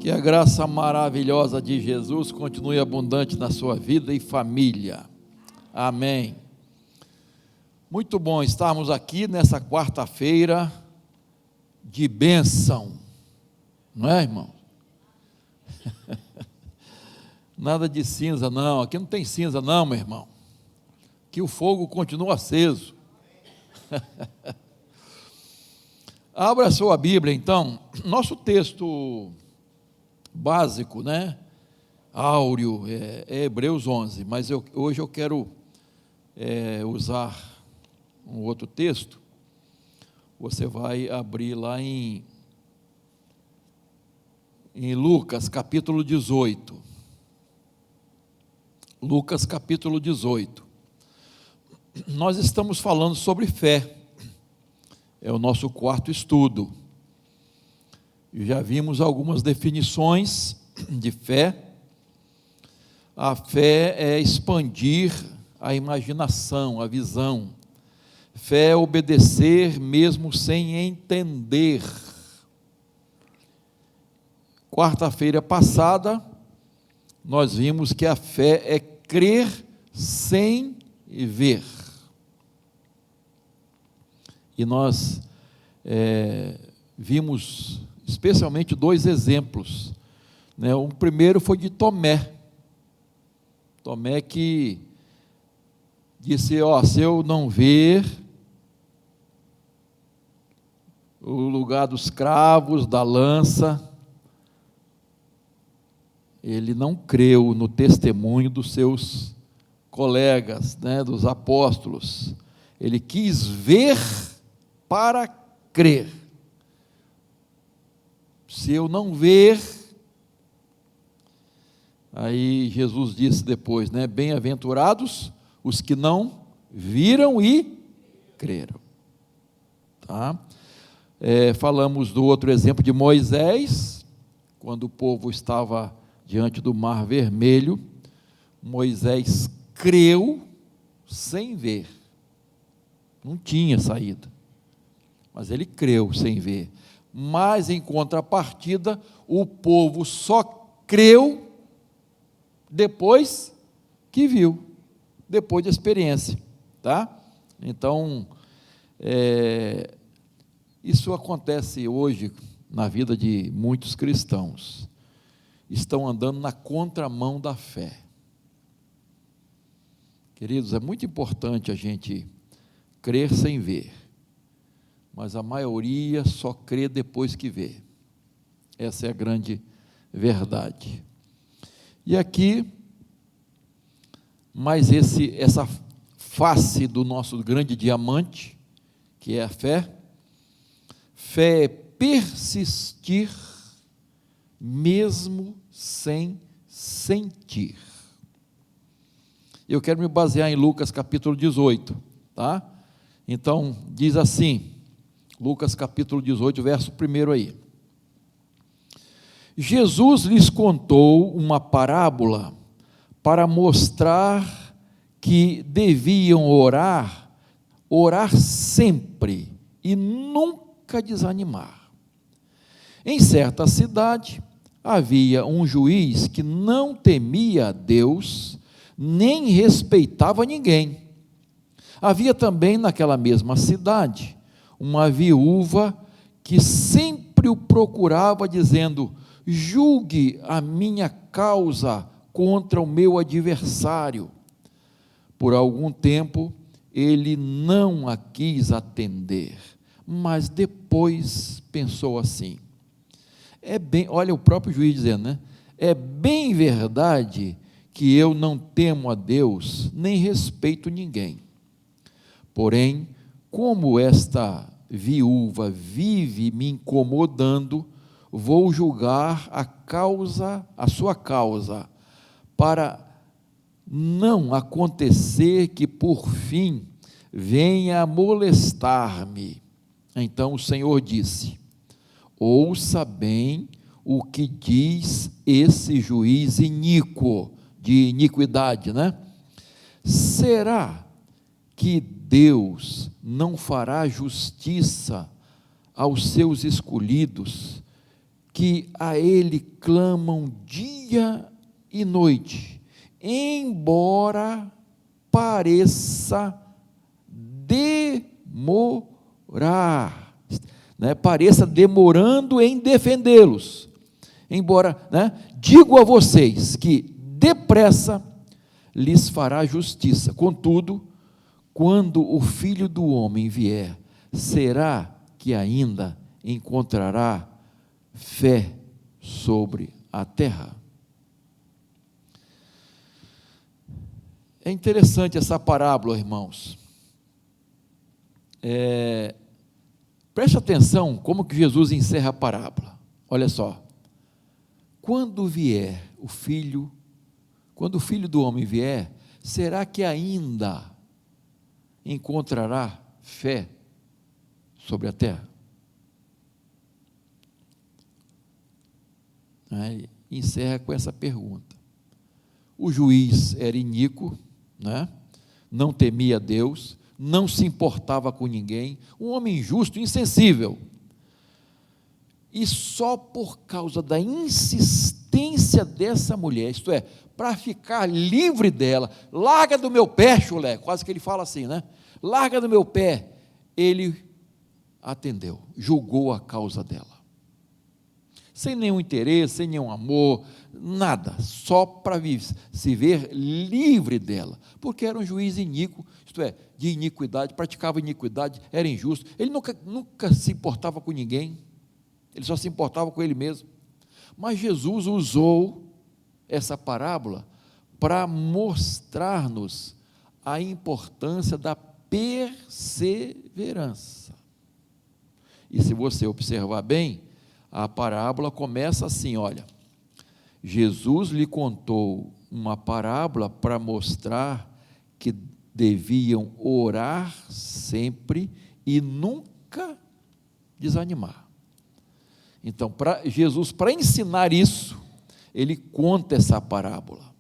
Que a graça maravilhosa de Jesus continue abundante na sua vida e família. Amém. Muito bom estarmos aqui nessa quarta-feira de bênção, não é, irmão? Nada de cinza não, aqui não tem cinza não, meu irmão. Que o fogo continua aceso. Abra a sua Bíblia então, nosso texto básico, né? Áureo, é Hebreus 11, mas hoje eu quero usar um outro texto. Você vai abrir lá em Lucas capítulo 18. Lucas capítulo 18. Nós estamos falando sobre fé, é o nosso quarto estudo. Já vimos algumas definições de fé. A fé é expandir a imaginação, a visão. Fé é obedecer mesmo sem entender. Quarta-feira passada, nós vimos que a fé é crer sem ver. E nós vimos especialmente dois exemplos, né? O primeiro foi de Tomé. Tomé que disse, se eu não ver o lugar dos cravos, da lança, ele não creu no testemunho dos seus colegas, né, dos apóstolos. Ele quis ver para crer. Se eu não ver, aí Jesus disse depois, né, bem-aventurados os que não viram e creram. Tá? Falamos do outro exemplo de Moisés, quando o povo estava diante do Mar Vermelho. Moisés creu sem ver, não tinha saída, mas ele creu sem ver. Mas em contrapartida, o povo só creu depois que viu, depois da experiência, tá? Então, isso acontece hoje na vida de muitos cristãos. Estão andando na contramão da fé. Queridos, é muito importante a gente crer sem ver, mas a maioria só crê depois que vê. Essa é a grande verdade. E aqui, mais essa face do nosso grande diamante, que é a fé. Fé é persistir mesmo sem sentir. Eu quero me basear em Lucas capítulo 18, tá? Então, diz assim, Lucas capítulo 18, verso 1 aí. Jesus lhes contou uma parábola para mostrar que deviam orar sempre e nunca desanimar. Em certa cidade havia um juiz que não temia a Deus, nem respeitava ninguém. Havia também naquela mesma cidade uma viúva que sempre o procurava, dizendo: julgue a minha causa contra o meu adversário. Por algum tempo ele não a quis atender, mas depois pensou assim: olha o próprio juiz dizendo, né? É bem verdade que eu não temo a Deus, nem respeito ninguém. Porém, como esta viúva vive me incomodando, vou julgar a sua causa, para não acontecer que por fim venha a molestar-me. Então o Senhor disse: ouça bem o que diz esse juiz iníquo, de iniquidade, né? Será que Deus não fará justiça aos seus escolhidos, que a Ele clamam dia e noite, embora pareça demorar, né? Pareça demorando em defendê-los. Embora, né? Digo a vocês que depressa lhes fará justiça. Contudo, quando o Filho do Homem vier, será que ainda encontrará fé sobre a terra? É interessante essa parábola, irmãos. Preste atenção como que Jesus encerra a parábola. Olha só. Quando o Filho do Homem vier, será que ainda encontrará fé sobre a terra? Aí encerra com essa pergunta. O juiz era iníquo, né? Não temia Deus, não se importava com ninguém, um homem justo, insensível. E só por causa da insistência dessa mulher, isto é, para ficar livre dela, larga do meu pé, chulé, quase que ele fala assim, né? Larga do meu pé, ele atendeu, julgou a causa dela. Sem nenhum interesse, sem nenhum amor, nada, só para se ver livre dela, porque era um juiz iníquo, isto é, de iniquidade, praticava iniquidade, era injusto, ele nunca se importava com ninguém, ele só se importava com ele mesmo. Mas Jesus usou essa parábola para mostrar-nos a importância da perseverança. E se você observar bem, a parábola começa assim, olha, Jesus lhe contou uma parábola para mostrar que deviam orar sempre e nunca desanimar. Então, Jesus, para ensinar isso, ele conta essa parábola.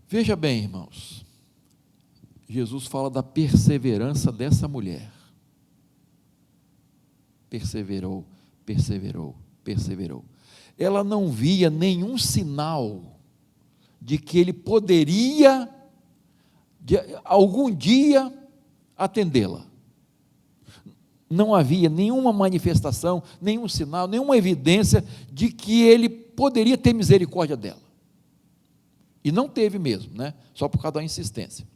Veja bem, irmãos, Jesus fala da perseverança dessa mulher. Perseverou, perseverou, perseverou. Ela não via nenhum sinal de que ele poderia, algum dia, atendê-la. Não havia nenhuma manifestação, nenhum sinal, nenhuma evidência de que ele poderia ter misericórdia dela. E não teve mesmo, né? Só por causa da insistência.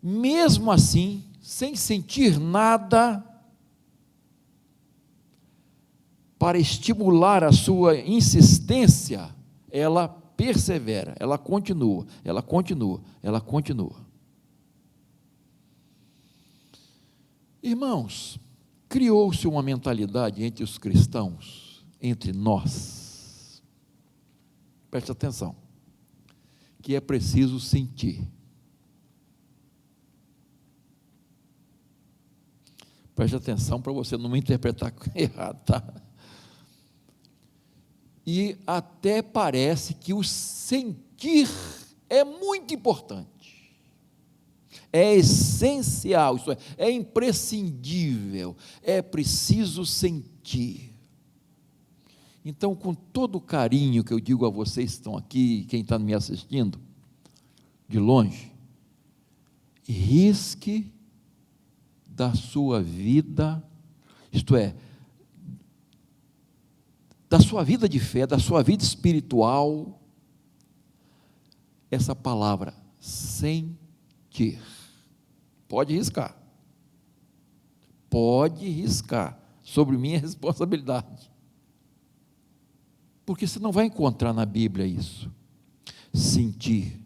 Mesmo assim, sem sentir nada para estimular a sua insistência, ela persevera, ela continua, ela continua, ela continua. Irmãos, criou-se uma mentalidade entre os cristãos, entre nós, preste atenção, que é preciso sentir. Preste atenção para você não me interpretar errado, tá? E até parece que o sentir é muito importante, é essencial, isso é imprescindível, é preciso sentir. Então, com todo o carinho que eu digo a vocês que estão aqui, quem está me assistindo, de longe, risque da sua vida, isto é, da sua vida de fé, da sua vida espiritual, essa palavra, sentir. Pode riscar. Pode riscar, sobre minha responsabilidade. Porque você não vai encontrar na Bíblia isso. Sentir.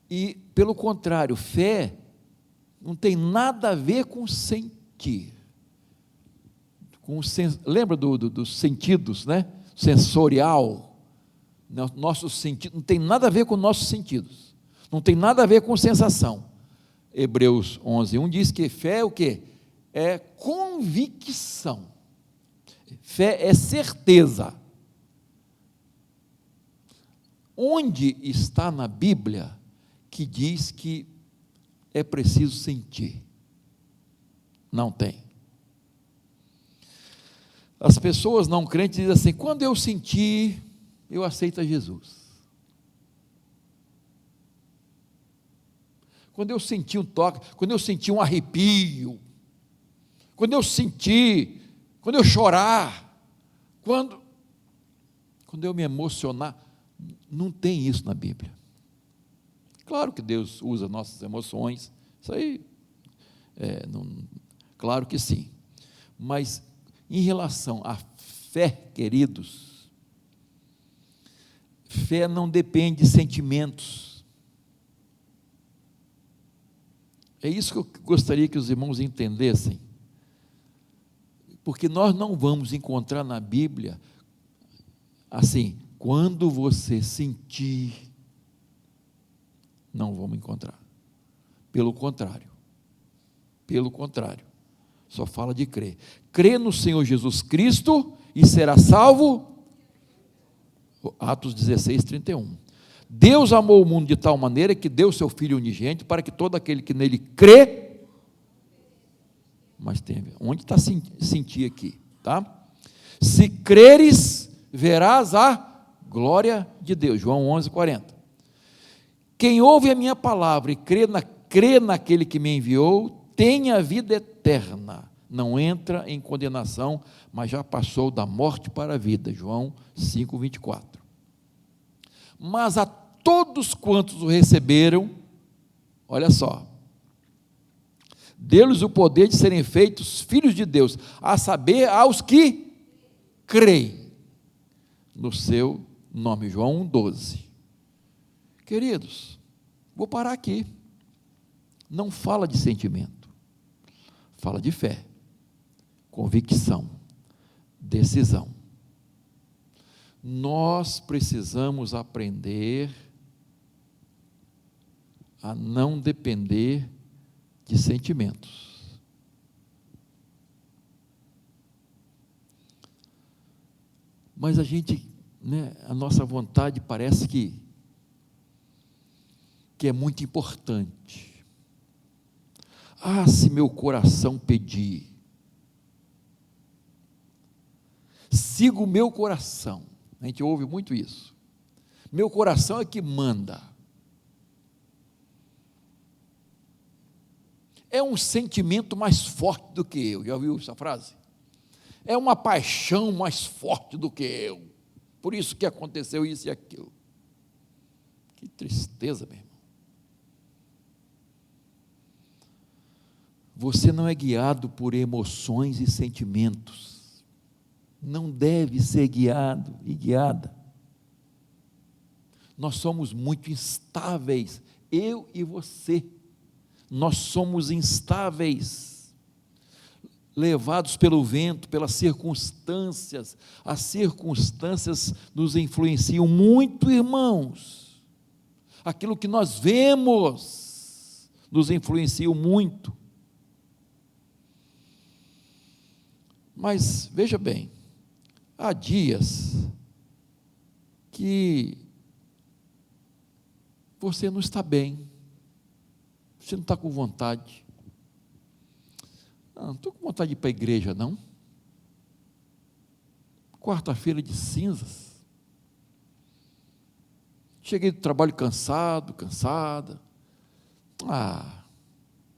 E, pelo contrário, fé não tem nada a ver com sentir. Lembra dos sentidos, né? Sensorial. Nosso sentido não tem nada a ver com nossos sentidos. Não tem nada a ver com sensação. Hebreus 11:1 diz que fé é o quê? É convicção. Fé é certeza. Onde está na Bíblia que diz que é preciso sentir? Não tem. As pessoas não crentes dizem assim: quando eu sentir, eu aceito a Jesus. Quando eu sentir um toque, quando eu sentir um arrepio, quando eu chorar, quando eu me emocionar, não tem isso na Bíblia. Claro que Deus usa nossas emoções, isso aí, claro que sim, mas em relação à fé, queridos, fé não depende de sentimentos. É isso que eu gostaria que os irmãos entendessem, porque nós não vamos encontrar na Bíblia, assim, quando você sentir, não vamos encontrar, pelo contrário, só fala de crer, crê no Senhor Jesus Cristo e será salvo, Atos 16, 31, Deus amou o mundo de tal maneira que deu seu Filho unigênito, para que todo aquele que nele crê, mas tem, onde está sentir aqui, tá? Se creres, verás a glória de Deus, João 11:40, quem ouve a minha palavra e crê naquele que me enviou, tem a vida eterna, não entra em condenação, mas já passou da morte para a vida, João 5:24, mas a todos quantos o receberam, olha só, deu-lhes o poder de serem feitos filhos de Deus, a saber, aos que creem no seu nome, João 1:12, queridos, vou parar aqui, não fala de sentimento, fala de fé, convicção, decisão. Nós precisamos aprender a não depender de sentimentos. Mas a gente, a nossa vontade parece que é muito importante. Se meu coração pedir, siga o meu coração. A gente ouve muito isso. Meu coração é que manda. É um sentimento mais forte do que eu. Já ouviu essa frase? É uma paixão mais forte do que eu. Por isso que aconteceu isso e aquilo. Que tristeza, meu irmão. Você não é guiado por emoções e sentimentos. Não deve ser guiado e guiada. Nós somos muito instáveis, eu e você. Nós somos instáveis, levados pelo vento, pelas circunstâncias. As circunstâncias nos influenciam muito, irmãos. Aquilo que nós vemos nos influencia muito. Mas veja bem, há dias que você não está bem, você não está com vontade. Não estou com vontade de ir para a igreja, não. Quarta-feira de cinzas. Cheguei do trabalho cansada.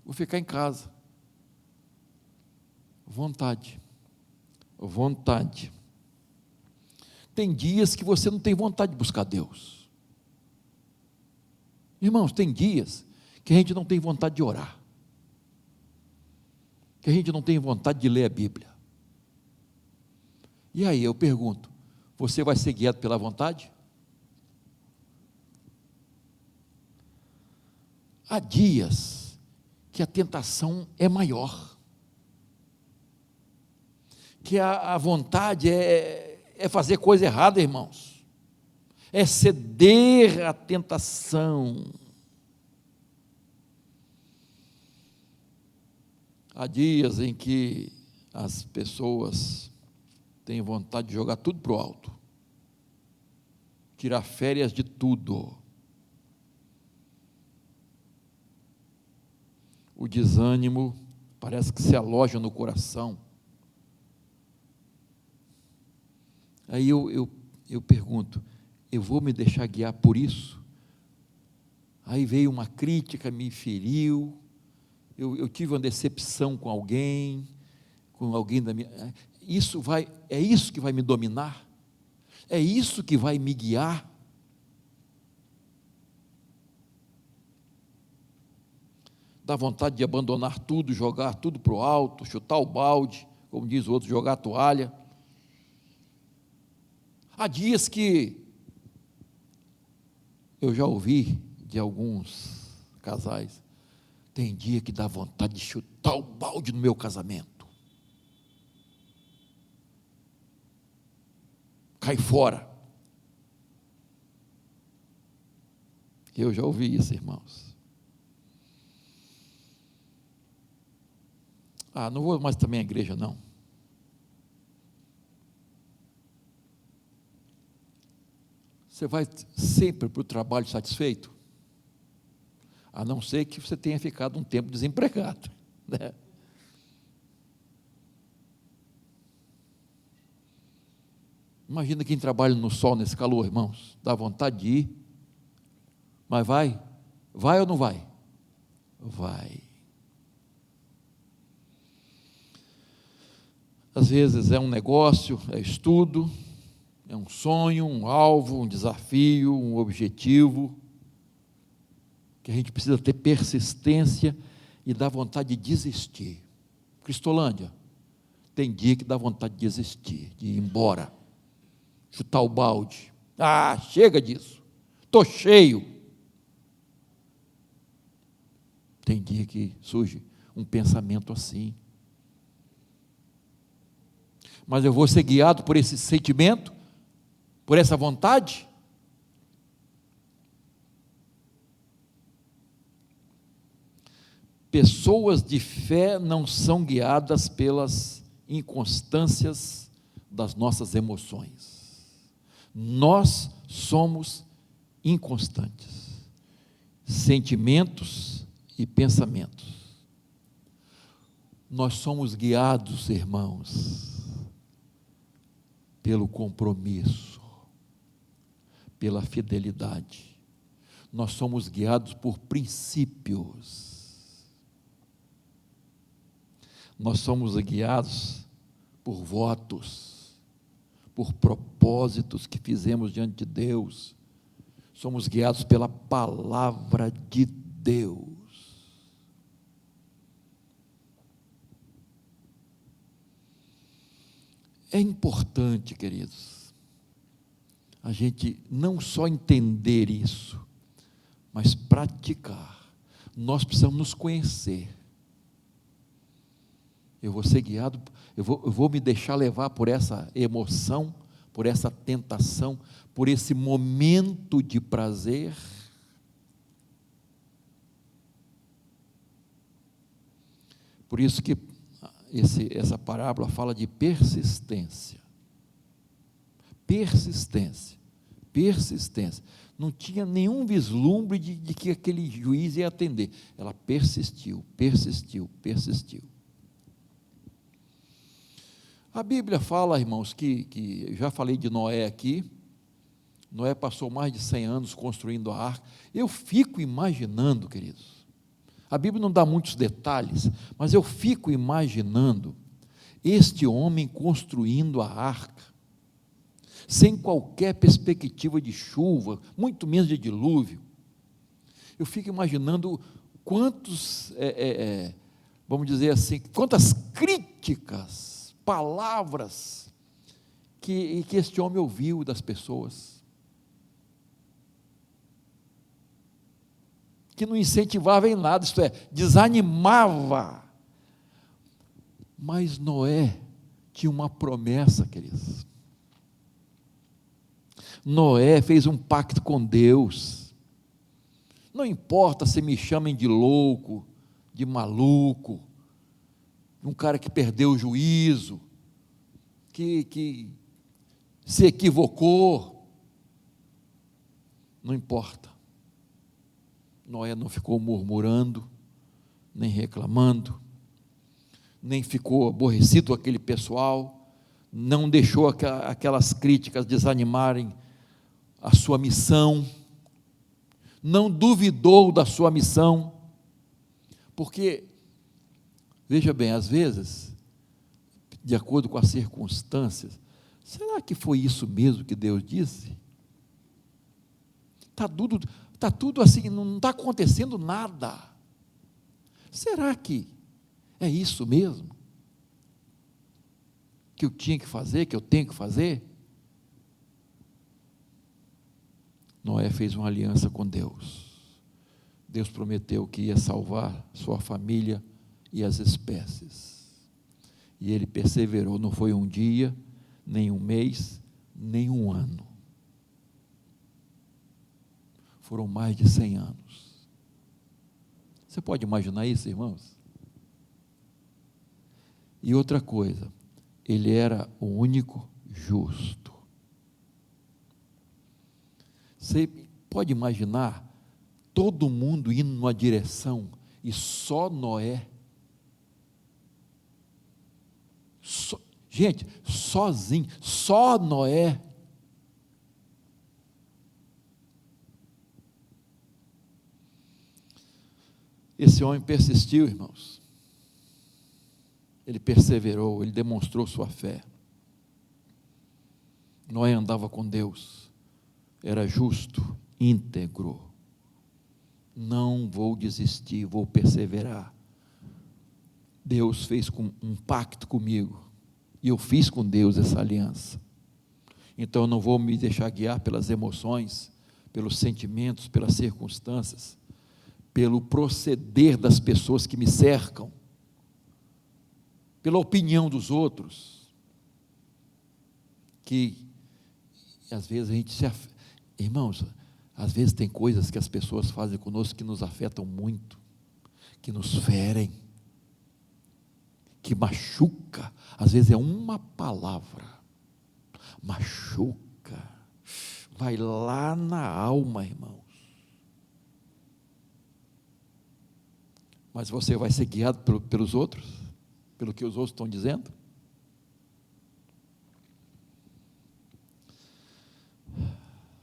Vou ficar em casa. Vontade. Tem dias que você não tem vontade de buscar Deus. Irmãos, tem dias que a gente não tem vontade de orar, que a gente não tem vontade de ler a Bíblia. E aí eu pergunto, você vai ser guiado pela vontade? Há dias que a tentação é maior, que a vontade é fazer coisa errada, irmãos, é ceder à tentação. Há dias em que as pessoas têm vontade de jogar tudo para o alto, tirar férias de tudo. O desânimo parece que se aloja no coração. Aí eu pergunto, eu vou me deixar guiar por isso? Aí veio uma crítica, me feriu, eu tive uma decepção com alguém da minha... É isso que vai me dominar? É isso que vai me guiar? Dá vontade de abandonar tudo, jogar tudo para o alto, chutar o balde, como diz o outro, jogar a toalha. Há dias que eu já ouvi de alguns casais, tem dia que dá vontade de chutar o balde no meu casamento. Cai fora. Eu já ouvi isso, irmãos. Não vou mais também à igreja, não. Você vai sempre para o trabalho satisfeito? A não ser que você tenha ficado um tempo desempregado, né? Imagina quem trabalha no sol, nesse calor, irmãos, dá vontade de ir, mas vai ou não vai? Vai. Às vezes é um negócio, é estudo, é um sonho, um alvo, um desafio, um objetivo, que a gente precisa ter persistência e dá vontade de desistir. Cristolândia, tem dia que dá vontade de desistir, de ir embora, chutar o balde. Chega disso, estou cheio. Tem dia que surge um pensamento assim. Mas eu vou ser guiado por esse sentimento, por essa vontade? Pessoas de fé não são guiadas pelas inconstâncias das nossas emoções. Nós somos inconstantes. Sentimentos e pensamentos. Nós somos guiados, irmãos, pelo compromisso, pela fidelidade. Nós somos guiados por princípios. Nós somos guiados por votos, por propósitos que fizemos diante de Deus. Somos guiados pela palavra de Deus. É importante, queridos, a gente não só entender isso, mas praticar. Nós precisamos nos conhecer. Eu vou ser guiado, eu vou me deixar levar por essa emoção, por essa tentação, por esse momento de prazer. Por isso que essa parábola fala de persistência. Persistência. Não tinha nenhum vislumbre de que aquele juiz ia atender. Ela persistiu. A Bíblia fala, irmãos, que eu já falei de Noé aqui. Noé passou mais de 100 anos construindo a arca. Eu fico imaginando, queridos, a Bíblia não dá muitos detalhes, mas eu fico imaginando este homem construindo a arca, sem qualquer perspectiva de chuva, muito menos de dilúvio. Eu fico imaginando vamos dizer assim, quantas críticas, palavras que este homem ouviu das pessoas, que não incentivava em nada, isto é, desanimava. Mas Noé tinha uma promessa, queridos. Noé fez um pacto com Deus. Não importa se me chamem de louco, de maluco, um cara que perdeu o juízo, que se equivocou, não importa. Noé não ficou murmurando, nem reclamando, nem ficou aborrecido com aquele pessoal, não deixou aquelas críticas desanimarem a sua missão, não duvidou da sua missão, porque, veja bem, às vezes, de acordo com as circunstâncias, será que foi isso mesmo que Deus disse? Está tudo assim, não está acontecendo nada. Será que é isso mesmo que eu tinha que fazer, que eu tenho que fazer? Noé fez uma aliança com Deus. Deus prometeu que ia salvar sua família e as espécies. E ele perseverou, não foi um dia, nem um mês, nem um ano. Foram mais de 100 anos. Você pode imaginar isso, irmãos? E outra coisa, ele era o único justo. Você pode imaginar todo mundo indo numa direção e só Noé, gente, sozinho, só Noé. Esse homem persistiu, irmãos. Ele perseverou, ele demonstrou sua fé. Noé andava com Deus, era justo, íntegro. Não vou desistir, vou perseverar. Deus fez um pacto comigo, e eu fiz com Deus essa aliança. Então eu não vou me deixar guiar pelas emoções, pelos sentimentos, pelas circunstâncias, pelo proceder das pessoas que me cercam, pela opinião dos outros, que às vezes a gente irmãos, às vezes tem coisas que as pessoas fazem conosco que nos afetam muito, que nos ferem, que machuca. Às vezes é uma palavra, machuca, vai lá na alma, irmãos. Mas você vai ser guiado pelos outros, pelo que os outros estão dizendo?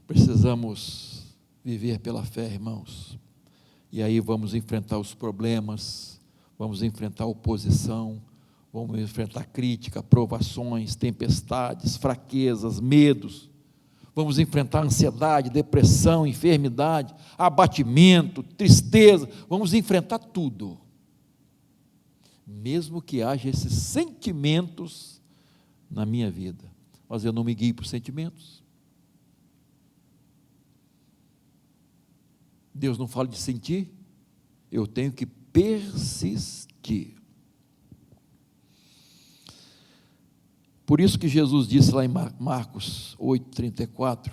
Precisamos viver pela fé, irmãos, e aí vamos enfrentar os problemas, vamos enfrentar oposição, vamos enfrentar crítica, provações, tempestades, fraquezas, medos, vamos enfrentar ansiedade, depressão, enfermidade, abatimento, tristeza, vamos enfrentar tudo, mesmo que haja esses sentimentos na minha vida, mas eu não me guio por sentimentos. Deus não fala de sentir, eu tenho que persistir. Por isso que Jesus disse lá em Marcos 8,34,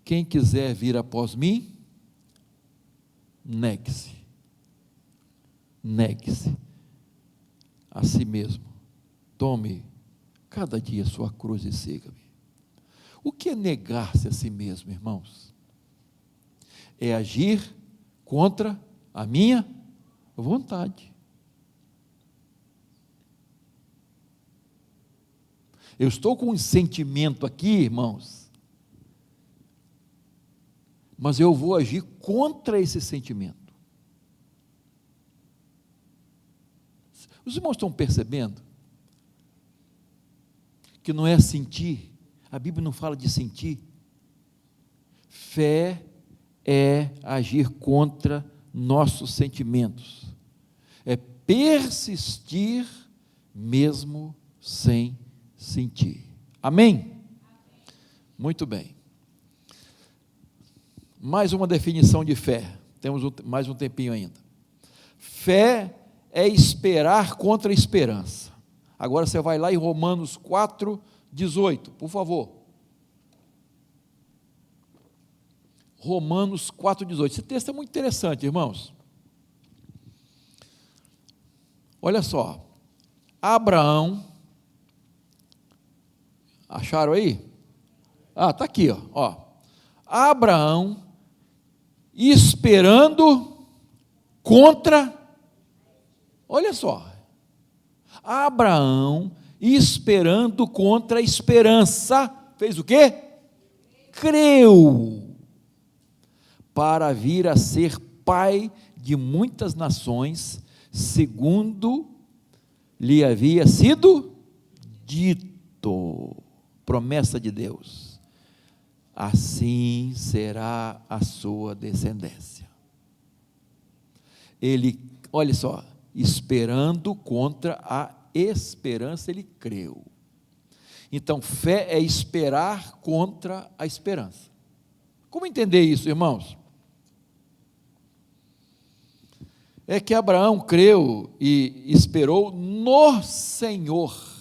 quem quiser vir após mim, negue-se a si mesmo, tome cada dia a sua cruz e siga-me. O que é negar-se a si mesmo, irmãos? É agir contra a minha vontade. Eu estou com um sentimento aqui, irmãos, mas eu vou agir contra esse sentimento. Os irmãos estão percebendo que não é sentir, a Bíblia não fala de sentir. Fé é agir contra nossos sentimentos, é persistir mesmo sem sentir. Amém? Muito bem. Mais uma definição de fé, temos mais um tempinho ainda. Fé é esperar contra a esperança. Agora você vai lá em Romanos 4,18, por favor. Romanos 4,18. Esse texto é muito interessante, irmãos. Olha só. Abraão, acharam aí? Está aqui, ó. Abraão, esperando contra, olha só. Abraão, esperando contra a esperança, fez o quê? Creu, para vir a ser pai de muitas nações, segundo lhe havia sido dito, promessa de Deus, assim será a sua descendência. Ele, olha só, esperando contra a esperança, ele creu. Então, fé é esperar contra a esperança. Como entender isso, irmãos? É que Abraão creu e esperou no Senhor.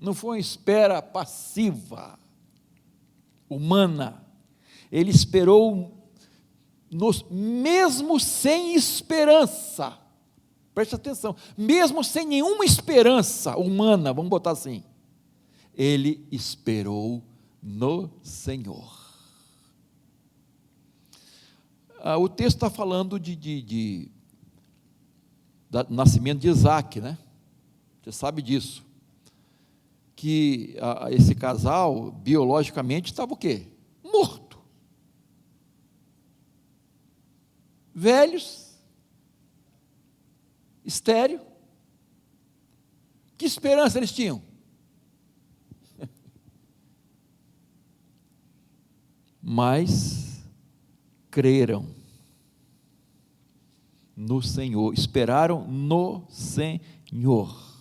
Não foi uma espera passiva, humana. Ele esperou mesmo sem esperança. Preste atenção, mesmo sem nenhuma esperança humana, vamos botar assim, ele esperou no Senhor. O texto está falando do nascimento de Isaac, né? Você sabe disso, que esse casal, biologicamente, estava o quê? Morto, velhos, estéril. Que esperança eles tinham? Mas creram no Senhor, esperaram no Senhor,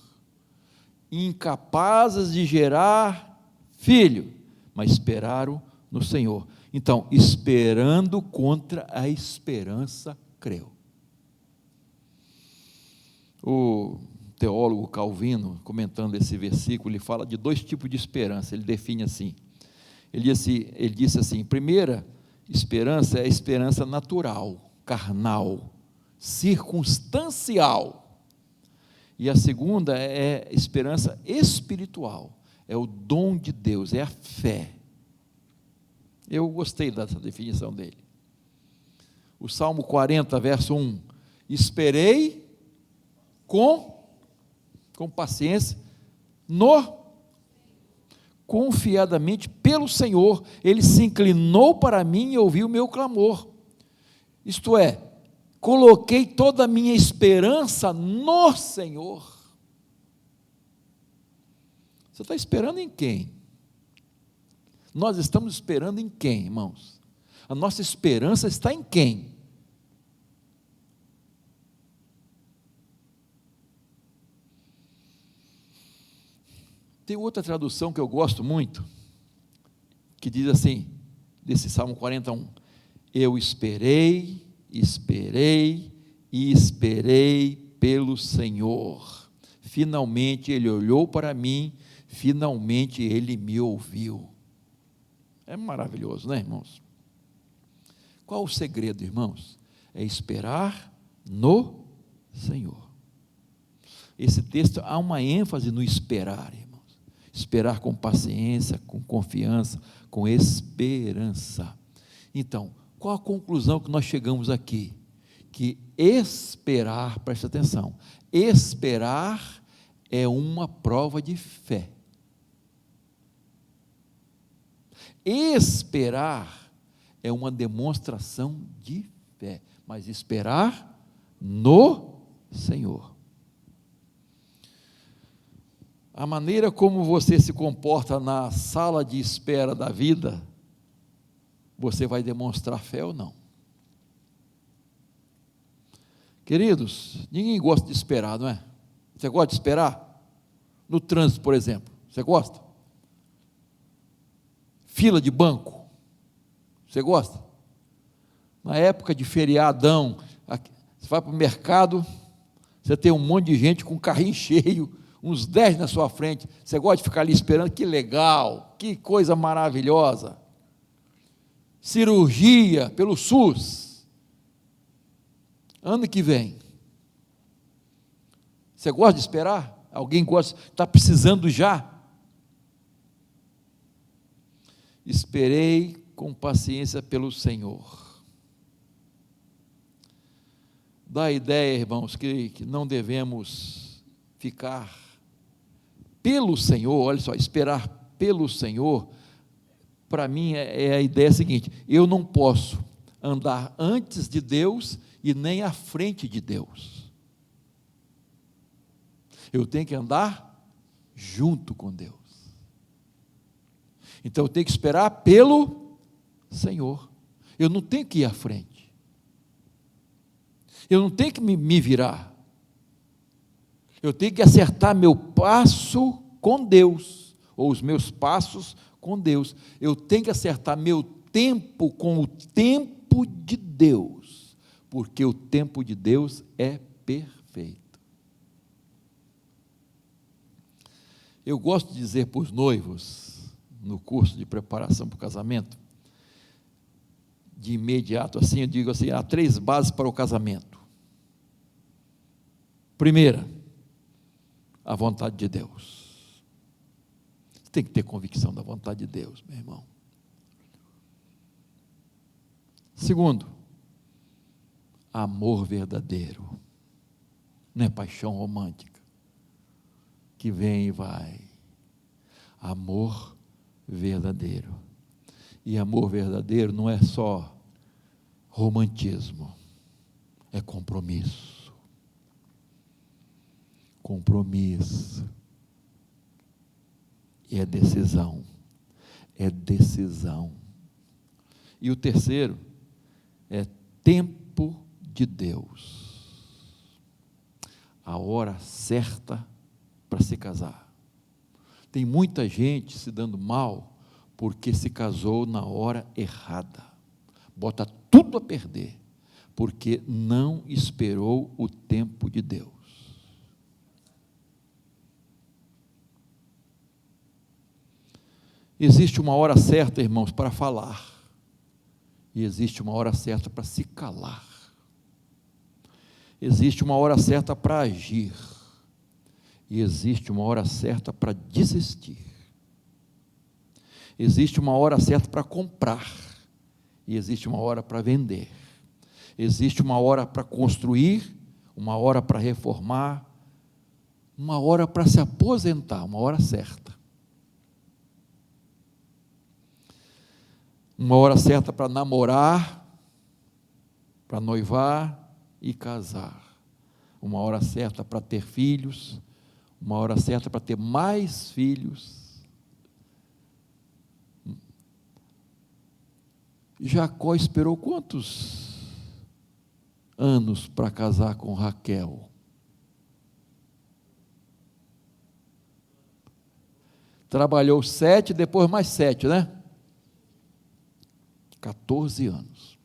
incapazes de gerar filho, mas esperaram no Senhor. Então, esperando contra a esperança, creu. O teólogo Calvino, comentando esse versículo, ele fala de dois tipos de esperança, ele define assim, ele disse assim, primeira esperança é a esperança natural, carnal, circunstancial, e a segunda é esperança espiritual, é o dom de Deus, é a fé. Eu gostei dessa definição dele. O Salmo 40, verso 1, esperei com paciência, confiadamente pelo Senhor, ele se inclinou para mim e ouviu o meu clamor, isto é, coloquei toda a minha esperança no Senhor. Você está esperando em quem? Nós estamos esperando em quem, irmãos? A nossa esperança está em quem? Tem outra tradução que eu gosto muito, que diz assim, desse Salmo 41, eu esperei e esperei pelo Senhor, finalmente Ele olhou para mim, finalmente Ele me ouviu. É maravilhoso, né, irmãos? Qual o segredo, irmãos? É esperar no Senhor. Esse texto há uma ênfase no esperar, irmãos. Esperar com paciência, com confiança, com esperança. Então, qual a conclusão que nós chegamos aqui? Que esperar, preste atenção, esperar é uma prova de fé. Esperar é uma demonstração de fé, mas esperar no Senhor. A maneira como você se comporta na sala de espera da vida, você vai demonstrar fé ou não? Queridos, ninguém gosta de esperar, não é? Você gosta de esperar? No trânsito, por exemplo, você gosta? Fila de banco, você gosta? Na época de feriadão, você vai para o mercado, você tem um monte de gente com carrinho cheio, uns 10 na sua frente, você gosta de ficar ali esperando, que legal, que coisa maravilhosa. Cirurgia pelo SUS, ano que vem, você gosta de esperar? Alguém gosta, está precisando já? Esperei com paciência pelo Senhor. dá a ideia, irmãos, que não devemos ficar pelo Senhor, olha só, esperar pelo Senhor. Para mim é a ideia seguinte: eu não posso andar antes de Deus e nem à frente de Deus. Eu tenho que andar junto com Deus. Então eu tenho que esperar pelo Senhor. Eu não tenho que ir à frente. Eu não tenho que me virar. Eu tenho que acertar meu passo com Deus, ou os meus passos com Deus. Eu tenho que acertar meu tempo com o tempo de Deus, porque o tempo de Deus é perfeito. Eu gosto de dizer para os noivos, no curso de preparação para o casamento, de imediato assim, eu digo assim, há 3 bases para o casamento. Primeira, a vontade de Deus. Você tem que ter convicção da vontade de Deus, meu irmão. Segundo, amor verdadeiro. Não é paixão romântica, que vem e vai. Amor verdadeiro. E amor verdadeiro não é só romantismo, é compromisso. Compromisso. E é decisão. É decisão. E o terceiro é tempo de Deus. A hora certa para se casar. Tem muita gente se dando mal porque se casou na hora errada. Bota tudo a perder, porque não esperou o tempo de Deus. Existe uma hora certa, irmãos, para falar, e existe uma hora certa para se calar. Existe uma hora certa para agir, e existe uma hora certa para desistir. Existe uma hora certa para comprar, e existe uma hora para vender. Existe uma hora para construir, uma hora para reformar, uma hora para se aposentar, uma hora certa. Uma hora certa para namorar, para noivar e casar. Uma hora certa para ter filhos, uma hora certa para ter mais filhos. Jacó esperou quantos anos para casar com Raquel? Trabalhou 7, depois mais 7, né? 14 anos.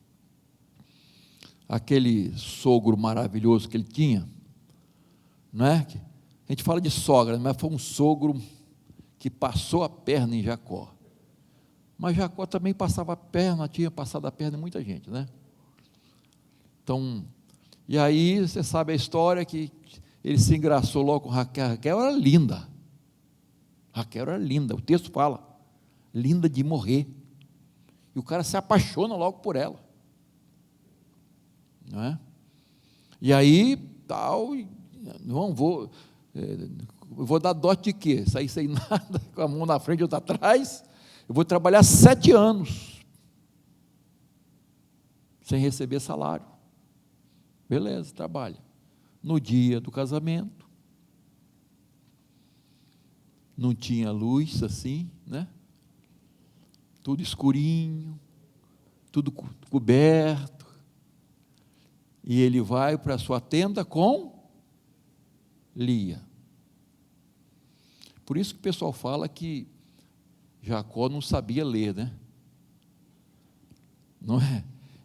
Aquele sogro maravilhoso que ele tinha, não é? A gente fala de sogra, mas foi um sogro que passou a perna em Jacó. Mas Jacó também passava a perna, tinha passado a perna em muita gente, né? Então, e aí você sabe a história que ele se engraçou logo com Raquel. Raquel era linda. Raquel era linda, o texto fala, linda de morrer. E o cara se apaixona logo por ela, não é? E aí, tal, não vou dar dote de quê? Sair sem nada, com a mão na frente e outra atrás. Eu vou trabalhar 7 anos, sem receber salário. Beleza, trabalha. No dia do casamento, não tinha luz assim, né? Tudo escurinho, tudo coberto, e ele vai para a sua tenda com Lia. Por isso que o pessoal fala que Jacó não sabia ler, né? Não é?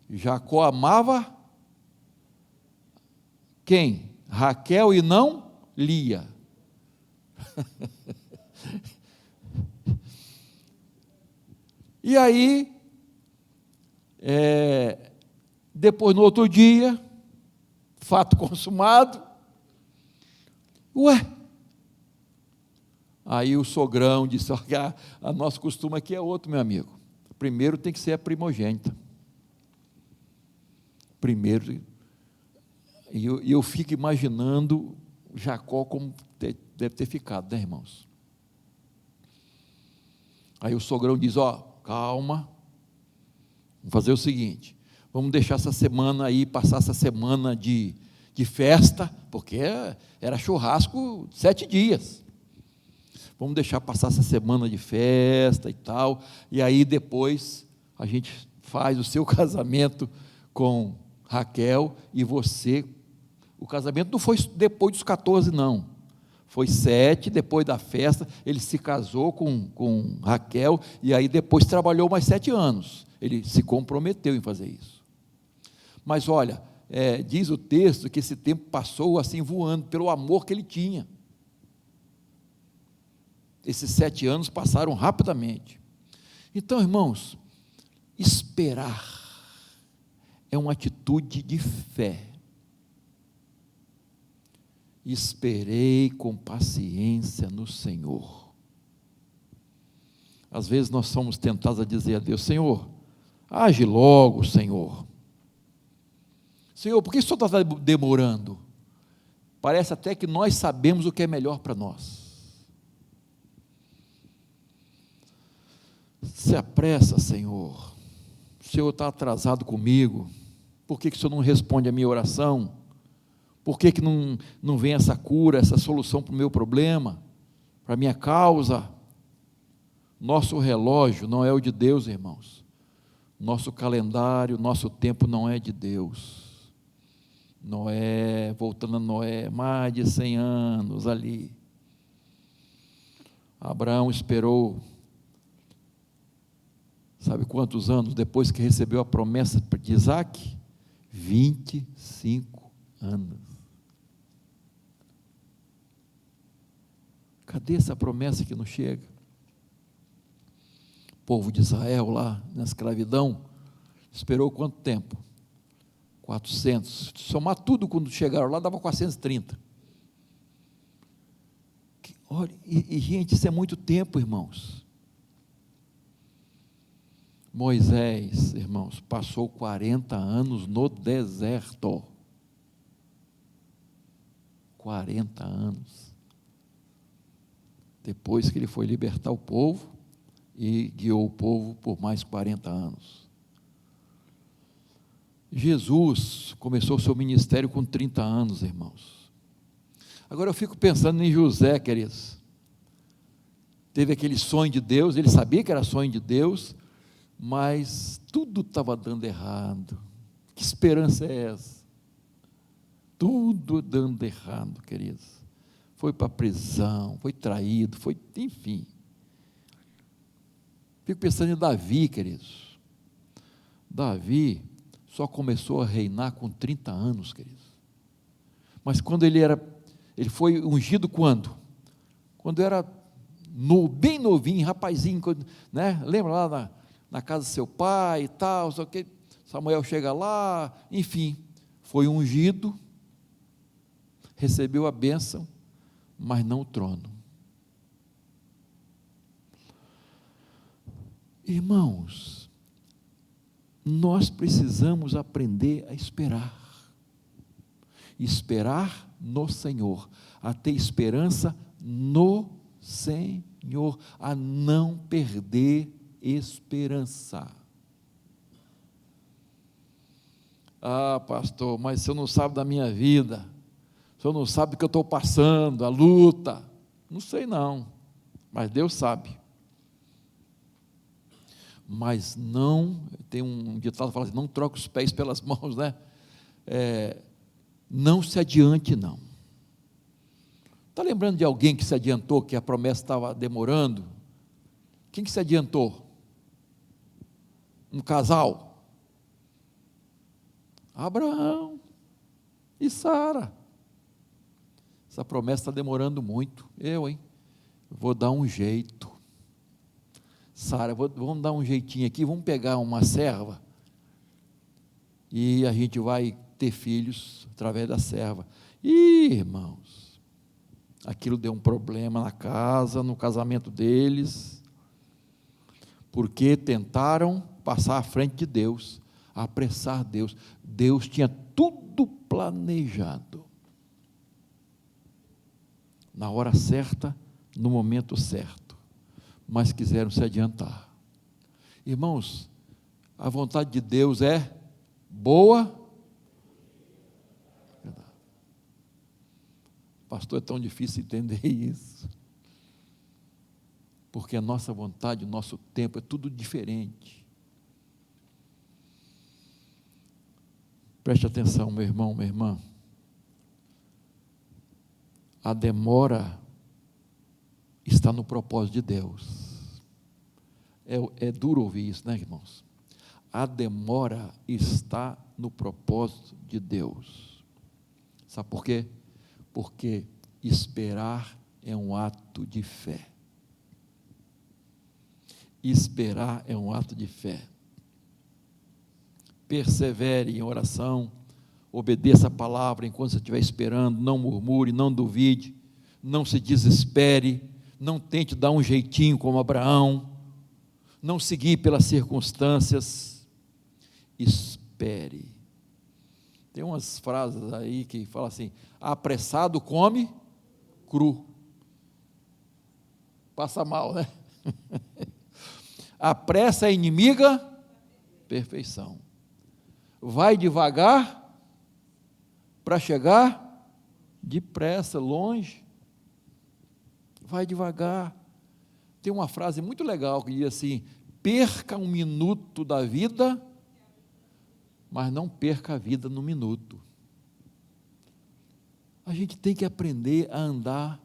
Jacó amava quem? Raquel e não Lia. E aí, depois no outro dia, fato consumado, aí o sogrão disse, a nosso costume aqui é outro, meu amigo, primeiro tem que ser a primogênita, primeiro, E eu fico imaginando Jacó como deve ter ficado, né, irmãos? Aí o sogrão diz: calma, vamos fazer o seguinte, vamos deixar essa semana aí, passar essa semana de festa, porque era churrasco 7 dias, vamos deixar passar essa semana de festa e tal, e aí depois a gente faz o seu casamento com Raquel, e você, o casamento não foi depois dos 14 não, foi 7, depois da festa, ele se casou com Raquel, e aí depois trabalhou mais 7 anos, ele se comprometeu em fazer isso. Mas olha, diz o texto que esse tempo passou assim voando, pelo amor que ele tinha. Esses 7 anos passaram rapidamente. Então, irmãos, esperar é uma atitude de fé. Esperei com paciência no Senhor. Às vezes nós somos tentados a dizer a Deus: Senhor, age logo, Senhor. Senhor, por que isso está demorando? Parece até que nós sabemos o que é melhor para nós. Se apressa, Senhor. O Senhor está atrasado comigo. Por que o Senhor não responde a minha oração? Por que não vem essa cura, essa solução para o meu problema, para a minha causa? Nosso relógio não é o de Deus, irmãos. Nosso calendário, nosso tempo não é de Deus. Noé, voltando a Noé, mais de 100 anos ali. Abraão esperou, sabe quantos anos depois que recebeu a promessa de Isaac? 25 anos. Cadê essa promessa que não chega? O povo de Israel lá na escravidão esperou quanto tempo? 400. Somar tudo quando chegaram lá dava 430. Olha, gente, isso é muito tempo, irmãos. Moisés, irmãos, passou 40 anos no deserto. 40 anos. Depois que ele foi libertar o povo e guiou o povo por mais 40 anos. Jesus começou o seu ministério com 30 anos, irmãos. Agora eu fico pensando em José, queridos. Teve aquele sonho de Deus, ele sabia que era sonho de Deus, mas tudo estava dando errado. Que esperança é essa? Tudo dando errado, queridos. Foi para a prisão, foi traído, enfim. Fico pensando em Davi, queridos. Davi só começou a reinar com 30 anos, queridos. Mas quando ele foi ungido quando? Quando era bem novinho, rapazinho, né? Lembra lá na casa do seu pai e tal, só que Samuel chega lá, enfim, foi ungido, recebeu a bênção, mas não o trono. Irmãos, nós precisamos aprender a esperar no Senhor, a ter esperança no Senhor, a não perder esperança. Ah, pastor, mas o senhor não sabe da minha vida, o senhor não sabe do que eu estou passando, a luta. Não sei não, mas Deus sabe. Mas não, tem um ditado que fala assim, não troca os pés pelas mãos, né? Não se adiante não. Está lembrando de alguém que se adiantou, que a promessa estava demorando? Quem que se adiantou? Um casal? Abraão e Sara. Essa promessa está demorando muito. Vou dar um jeito. Sara, vamos dar um jeitinho aqui, vamos pegar uma serva e a gente vai ter filhos através da serva. Irmãos, aquilo deu um problema na casa, no casamento deles, porque tentaram passar à frente de Deus, apressar Deus. Deus tinha tudo planejado. Na hora certa, no momento certo, mas quiseram se adiantar. Irmãos, a vontade de Deus é boa. Pastor, é tão difícil entender isso, porque a nossa vontade, o nosso tempo é tudo diferente. Preste atenção, meu irmão, minha irmã. A demora está no propósito de Deus. É duro ouvir isso, né, irmãos? A demora está no propósito de Deus. Sabe por quê? Porque esperar é um ato de fé. Esperar é um ato de fé. Persevere em oração, obedeça a palavra enquanto você estiver esperando, não murmure, não duvide, não se desespere, não tente dar um jeitinho como Abraão, não seguir pelas circunstâncias, espere. Tem umas frases aí que falam assim: apressado come cru. Passa mal, né? A pressa é inimiga perfeição. Vai devagar para chegar depressa, longe. Vai devagar. Tem uma frase muito legal que diz assim: perca um minuto da vida, mas não perca a vida no minuto. A gente tem que aprender a andar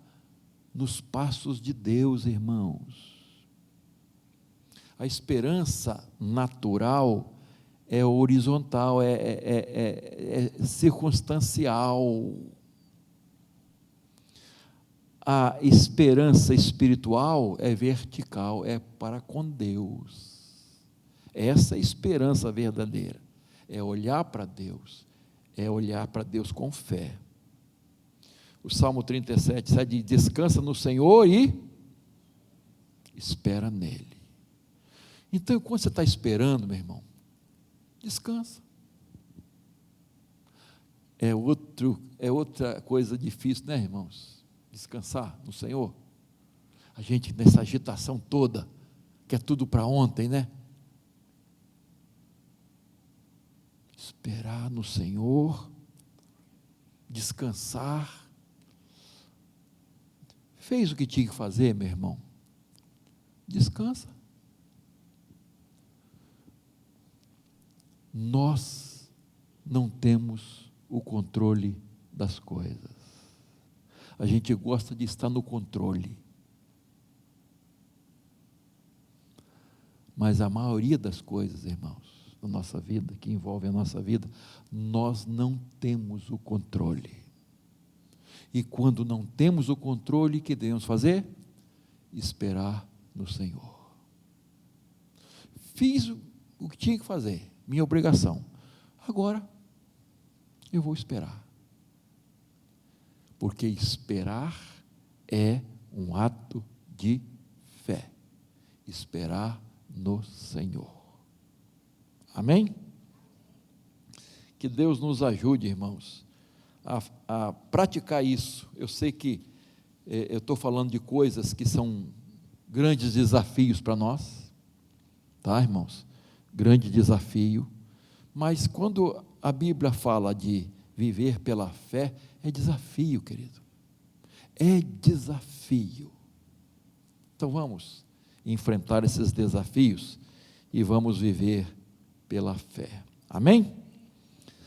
nos passos de Deus, irmãos. A esperança natural é horizontal, é circunstancial. A esperança espiritual é vertical, é para com Deus. Essa é a esperança verdadeira. É olhar para Deus, é olhar para Deus com fé. O Salmo 37 diz: descansa no Senhor e espera nele. Então, enquanto você está esperando, meu irmão, descansa. É outra coisa difícil, né, irmãos? Descansar no Senhor. A gente, nessa agitação toda, quer tudo para ontem, né? Esperar no Senhor, descansar. Fez o que tinha que fazer, meu irmão? Descansa. Nós não temos o controle das coisas. A gente gosta de estar no controle. Mas a maioria das coisas, irmãos, da nossa vida, que envolve a nossa vida, nós não temos o controle. E quando não temos o controle, o que devemos fazer? Esperar no Senhor. Fiz o que tinha que fazer, minha obrigação. Agora, eu vou esperar. Porque esperar é um ato de fé. Esperar no Senhor. Amém? Que Deus nos ajude, irmãos, a praticar isso. Eu sei que eu estou falando de coisas que são grandes desafios para nós, tá, irmãos? Grande desafio, mas quando a Bíblia fala de viver pela fé, é desafio, querido, é desafio. Então vamos enfrentar esses desafios e vamos viver pela fé, amém?